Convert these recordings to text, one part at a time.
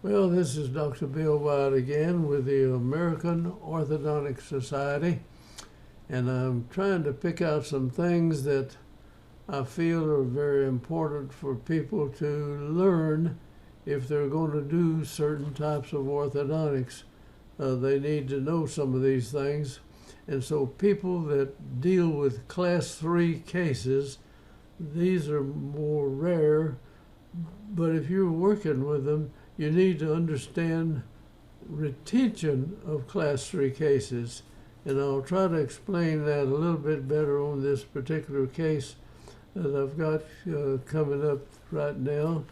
Well, this is Dr. Bill Wyatt again with the American Orthodontic Society, and I'm trying to pick out some things that I feel are very important for people to learn if they're going to do certain types of orthodontics. They need to know some of these things, and so people that deal with Class 3 cases, these are more rare, but if you're working with them, you need to understand retention of Class 3 cases, and I'll try to explain that a little bit better on this particular case that I've got coming up right now.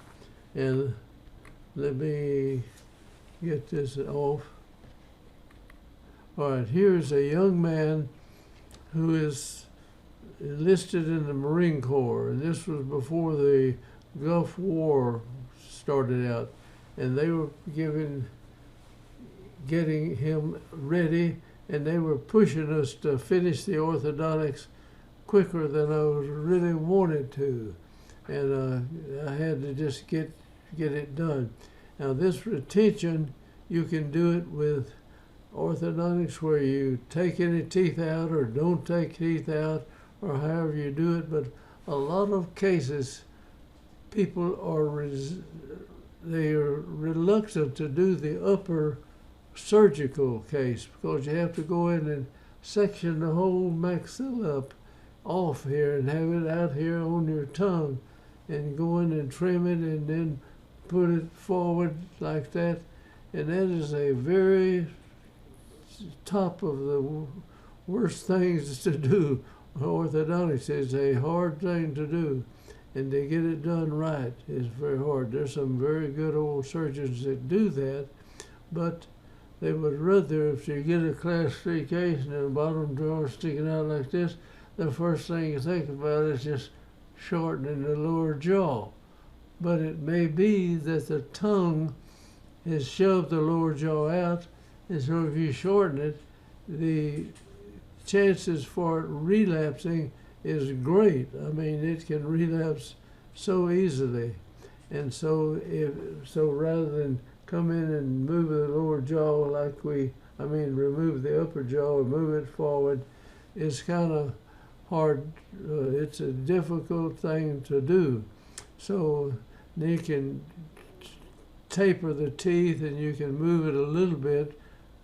And let me get this off. All right, here's a young man who is enlisted in the Marine Corps, and this was before the Gulf War started out, and they were getting him ready, and they were pushing us to finish the orthodontics quicker than I was really wanted to, and I had to just get it done. Now this retention, you can do it with orthodontics where you take any teeth out or don't take teeth out, or however you do it, but a lot of cases people are reluctant to do the upper surgical case because you have to go in and section the whole maxilla up off here and have it out here on your tongue and go in and trim it and then put it forward like that. And that is a very top of the worst things to do. Orthodontics is a hard thing to do, and to get it done right is very hard. There's some very good old surgeons that do that, but they would rather, if you get a Class 3 case and the bottom jaw sticking out like this, the first thing you think about is just shortening the lower jaw. But it may be that the tongue has shoved the lower jaw out, and so if you shorten it, the chances for it relapsing is great. I mean, it can relapse so easily. And so rather than come in and move the lower jaw like remove the upper jaw and move it forward, it's kind of hard. It's a difficult thing to do. So you can taper the teeth and you can move it a little bit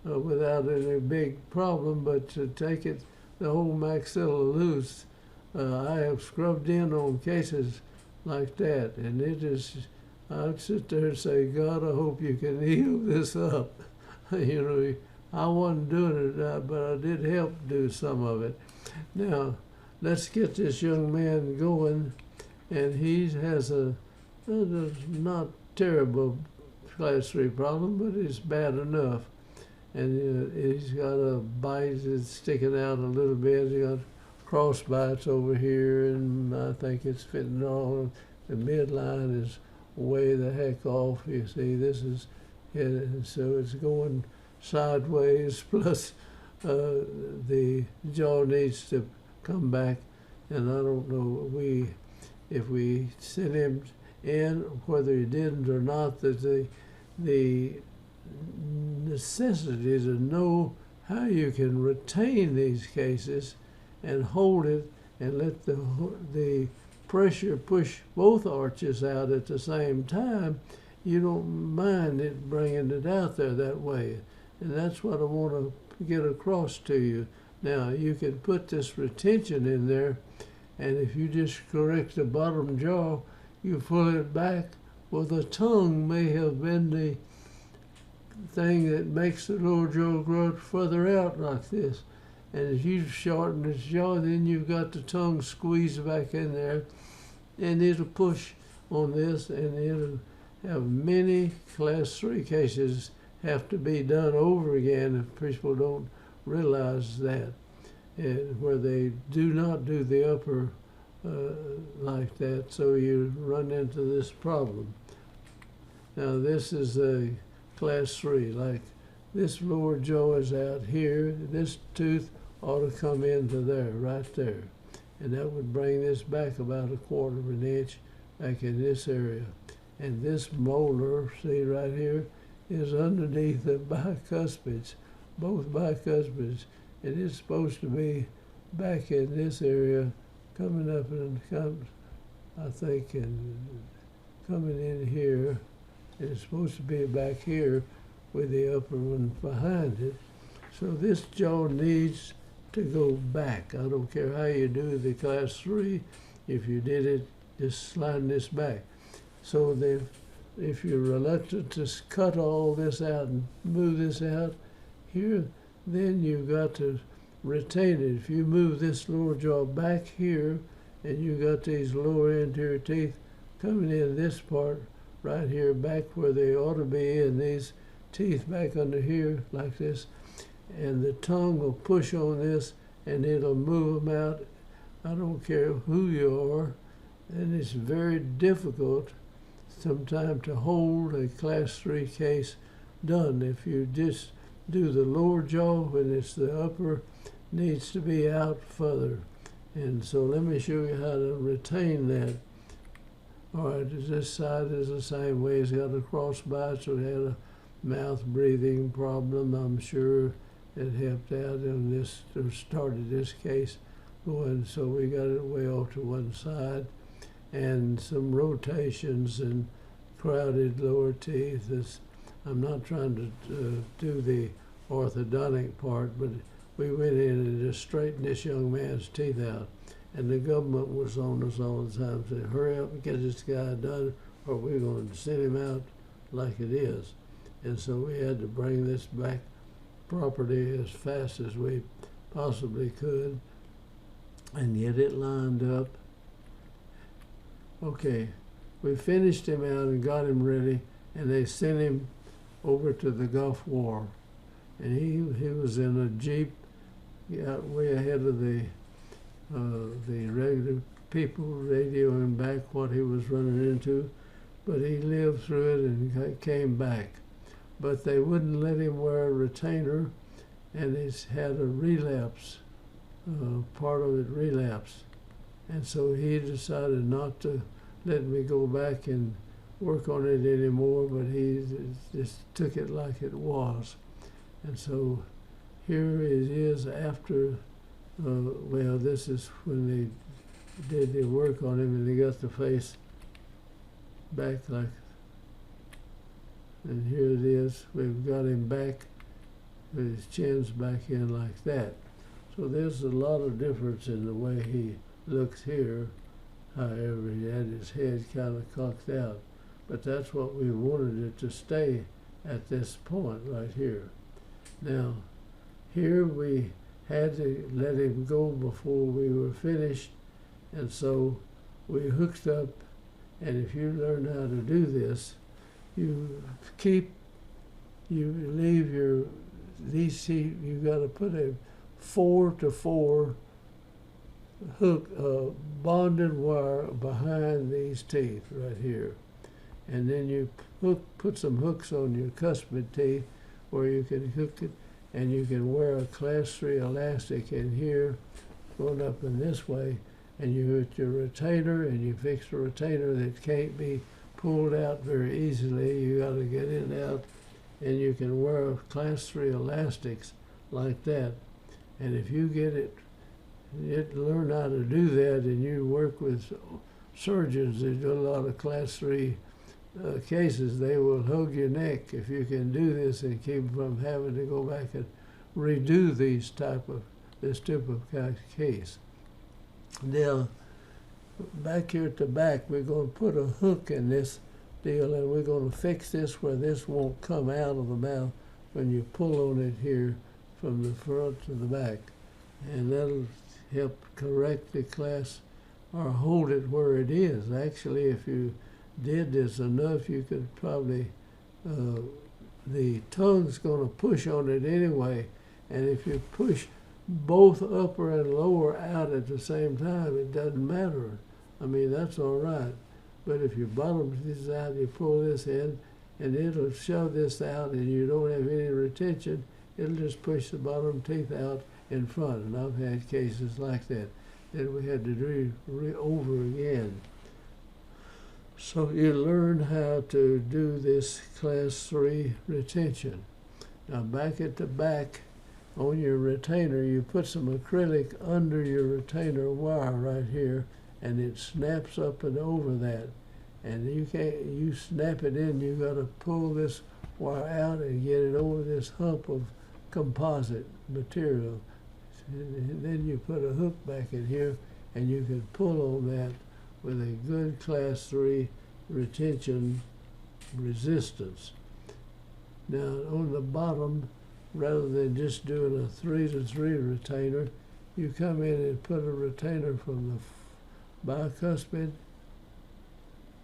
without any big problem, but to take it, the whole maxilla loose, I have scrubbed in on cases like that, and it is, I'd sit there and say, God, I hope you can heal this up. You know, I wasn't doing it, but I did help do some of it. Now, let's get this young man going, and he has a not terrible Class 3 problem, but it's bad enough. And he's got a bite that's sticking out a little bit. He's got cross bites over here, and I think it's fitting on. The midline is way the heck off. You see, this is, so it's going sideways, plus the jaw needs to come back. And I don't know if we sent him in, whether he didn't or not, that the necessity to know how you can retain these cases and hold it and let the pressure push both arches out at the same time. You don't mind it bringing it out there that way, and that's what I want to get across to you. Now you can put this retention in there, and if you just correct the bottom jaw, you pull it back. Well, the tongue may have been the thing that makes the lower jaw grow further out like this. And if you shorten the jaw, then you've got the tongue squeezed back in there, and it'll push on this, and it'll have many Class 3 cases have to be done over again if people don't realize that, and where they do not do the upper like that, so you run into this problem. Now this is a Class 3, like this lower jaw is out here, this tooth ought to come into there, right there. And that would bring this back about 1/4 of an inch back in this area. and this molar, see right here, is underneath the bicuspids, both bicuspids. It is supposed to be back in this area, coming up and I think, and coming in here. It's supposed to be back here with the upper one behind it. So this jaw needs to go back. I don't care how you do the class 3. If you did it, just sliding this back. So if you're reluctant to cut all this out and move this out here, then you've got to retain it. If you move this lower jaw back here, and you got these lower anterior teeth coming in this part right here, back where they ought to be, and these teeth back under here like this, and the tongue will push on this and it'll move them out. I don't care who you are, and it's very difficult sometimes to hold a class 3 case done. If you just do the lower jaw when it's the upper needs to be out further. And so let me show you how to retain that. All right, this side is the same way. He's got a crossbite, so he had a mouth breathing problem. I'm sure it helped out in this, or started this case going, so we got it way off to one side. And some rotations and crowded lower teeth. I'm not trying to do the orthodontic part, but we went in and just straightened this young man's teeth out. And the government was on us all the time, saying, hurry up and get this guy done, or we're going to send him out like it is. And so we had to bring this back property as fast as we possibly could and get it lined up. Okay, we finished him out and got him ready, and they sent him over to the Gulf War. And he was in a Jeep, got way ahead of the regular people radioing back what he was running into, but he lived through it and came back. But they wouldn't let him wear a retainer, and he's had a relapse, part of it relapsed. And so he decided not to let me go back and work on it anymore, but he just took it like it was. And so here it is after, well, this is when they did the work on him, and they got the face back like, and here it is. We've got him back with his chin's back in like that. So there's a lot of difference in the way he looks here. However, he had his head kind of cocked out. But that's what we wanted it to stay at this point right here. Now, here we had to let him go before we were finished, and so we hooked up, and if you learn how to do this, you leave these teeth, you got to put a 4-to-4 hook, bonded wire behind these teeth right here. And then you put some hooks on your cuspid teeth where you can hook it, and you can wear a class 3 elastic in here, going up in this way, and you hit your retainer, and you fix the retainer that can't be pulled out very easily. You got to get it out, and you can wear class 3 elastics like that. And if you get it learn how to do that, and you work with surgeons that do a lot of class 3 cases, they will hug your neck if you can do this and keep from having to go back and redo this type of case. Now, back here at the back, we're going to put a hook in this deal, and we're going to fix this where this won't come out of the mouth when you pull on it here from the front to the back. And that'll help correct the class, or hold it where it is. Actually, if you did this enough, you could probably, the tongue's going to push on it anyway, and if you push both upper and lower out at the same time, it doesn't matter. I mean, that's all right. But if your bottom is out, you pull this in, and it'll shove this out, and you don't have any retention, it'll just push the bottom teeth out in front. And I've had cases like that we had to do over again. So you learn how to do this class 3 retention. Now back at the back on your retainer, you put some acrylic under your retainer wire right here, and it snaps up and over that. And you snap it in, you got to pull this wire out and get it over this hump of composite material. And then you put a hook back in here, and you can pull on that with a good class 3 retention resistance. Now on the bottom, rather than just doing a 3-to-3 retainer, you come in and put a retainer from the bicuspid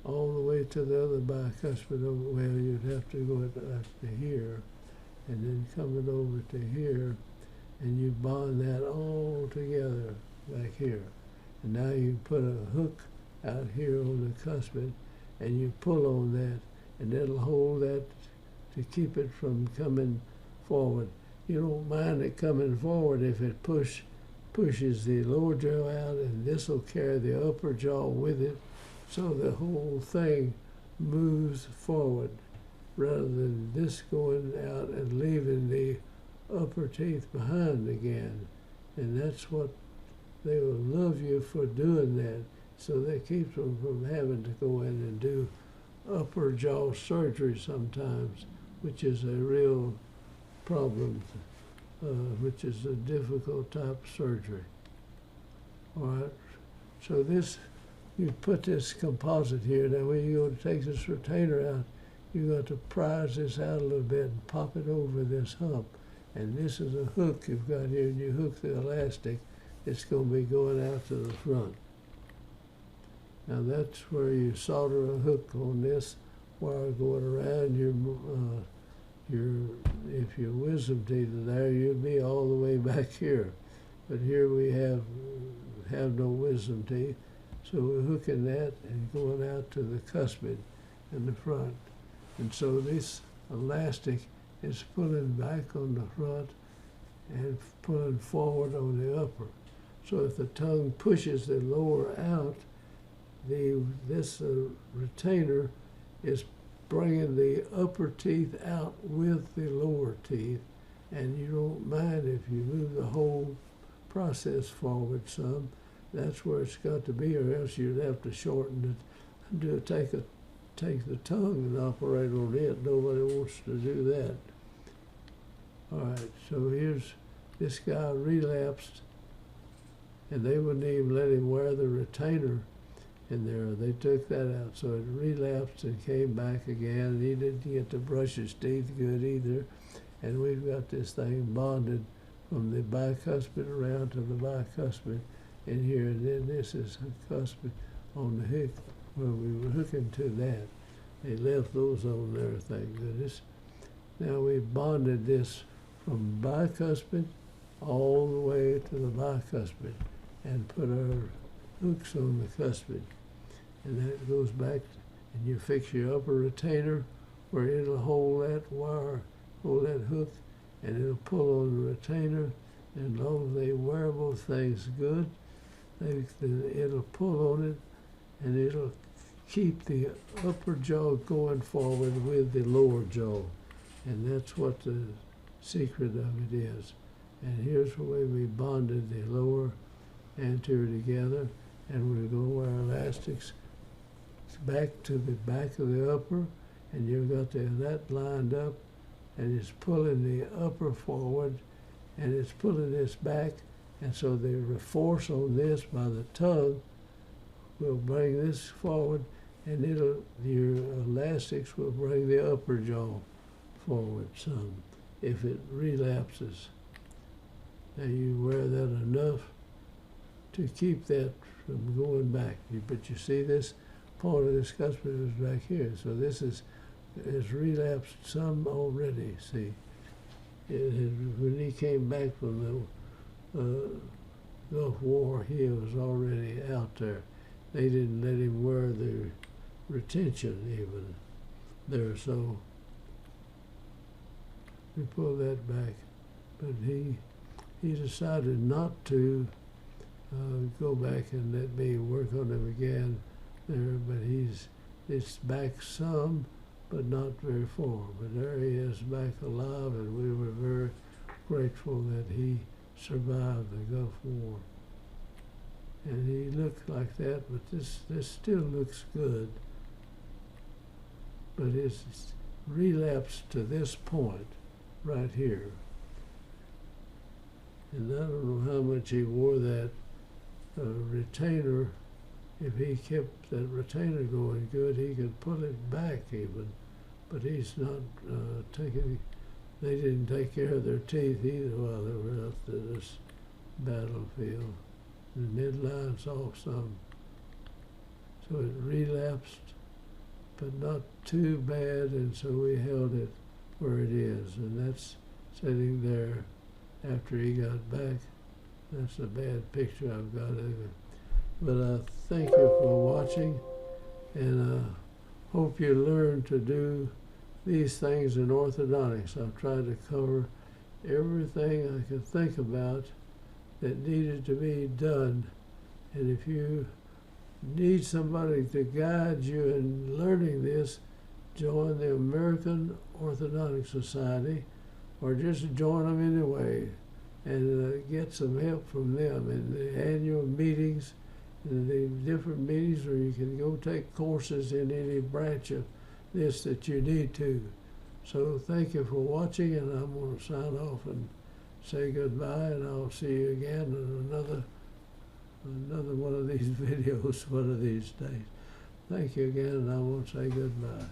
all the way to the other bicuspid. Well, you'd have to go up to here, and then coming over to here, and you bond that all together back here. And now you put a hook out here on the cuspid, and you pull on that, and that'll hold that to keep it from coming forward. You don't mind it coming forward if it pushes the lower jaw out, and this will carry the upper jaw with it, so the whole thing moves forward rather than this going out and leaving the upper teeth behind again. And that's what they will love you for doing that, so that keeps them from having to go in and do upper jaw surgery sometimes, which is a real problem, which is a difficult type of surgery. All right, so this, you put this composite here. Now when you go to take this retainer out, you got to prise this out a little bit and pop it over this hump. And this is a hook you've got here, and you hook the elastic. It's going to be going out to the front. Now that's where you solder a hook on this wire going around if your wisdom teeth are there, you'll be all the way back here. But here we have no wisdom teeth, so we're hooking that and going out to the cuspid in the front. And so this elastic is pulling back on the front and pulling forward on the upper. So if the tongue pushes the lower out, this retainer is bringing the upper teeth out with the lower teeth, and you don't mind if you move the whole process forward some. That's where it's got to be, or else you'd have to shorten it, take the tongue and operate on it. Nobody wants to do that. All right, so here's this guy relapsed, and they wouldn't even let him wear the retainer in there. They took that out, so it relapsed and came back again. He didn't get to brush his teeth good either, and we've got this thing bonded from the bicuspid around to the bicuspid in here, and then this is a cuspid on the hook where we were hooking to that. They left those on there, thank goodness. Now we've bonded this from bicuspid all the way to the bicuspid and put our hooks on the cuspid. And that goes back, and you fix your upper retainer where it'll hold that wire, hold that hook, and it'll pull on the retainer. And as long as they wear both things good, it'll pull on it, and it'll keep the upper jaw going forward with the lower jaw. And that's what the secret of it is. And here's the way we bonded the lower anterior together, and we're going to wear elastics back to the back of the upper, and you've got that lined up, and it's pulling the upper forward, and it's pulling this back, and so the force on this by the tongue will bring this forward, and your elastics will bring the upper jaw forward some if it relapses. Now you wear that enough to keep that from going back. But you see this part of this cuspid is back here, so this is relapsed some already. See, when he came back from the Gulf War, he was already out there. They didn't let him wear the retention even there, so we pulled that back. But he decided not to go back and let me work on him again there, but It's back some, but not very far. But there he is back alive, and we were very grateful that he survived the Gulf War. And he looked like that, but this still looks good. But it's relapsed to this point right here. And I don't know how much he wore that retainer. If he kept that retainer going good, he could pull it back even. But he's not taking, they didn't take care of their teeth either while they were out to this battlefield. The midline's off some. So it relapsed, but not too bad, and so we held it where it is. And that's sitting there after he got back. That's a bad picture I've got of it. But I thank you for watching, and I hope you learn to do these things in orthodontics. I've tried to cover everything I could think about that needed to be done. And if you need somebody to guide you in learning this, join the American Orthodontic Society, or just join them anyway and get some help from them in the annual meetings, in the different meetings, or you can go take courses in any branch of this that you need to. So thank you for watching, and I'm going to sign off and say goodbye, and I'll see you again in another one of these videos one of these days. Thank you again, and I want to say goodbye.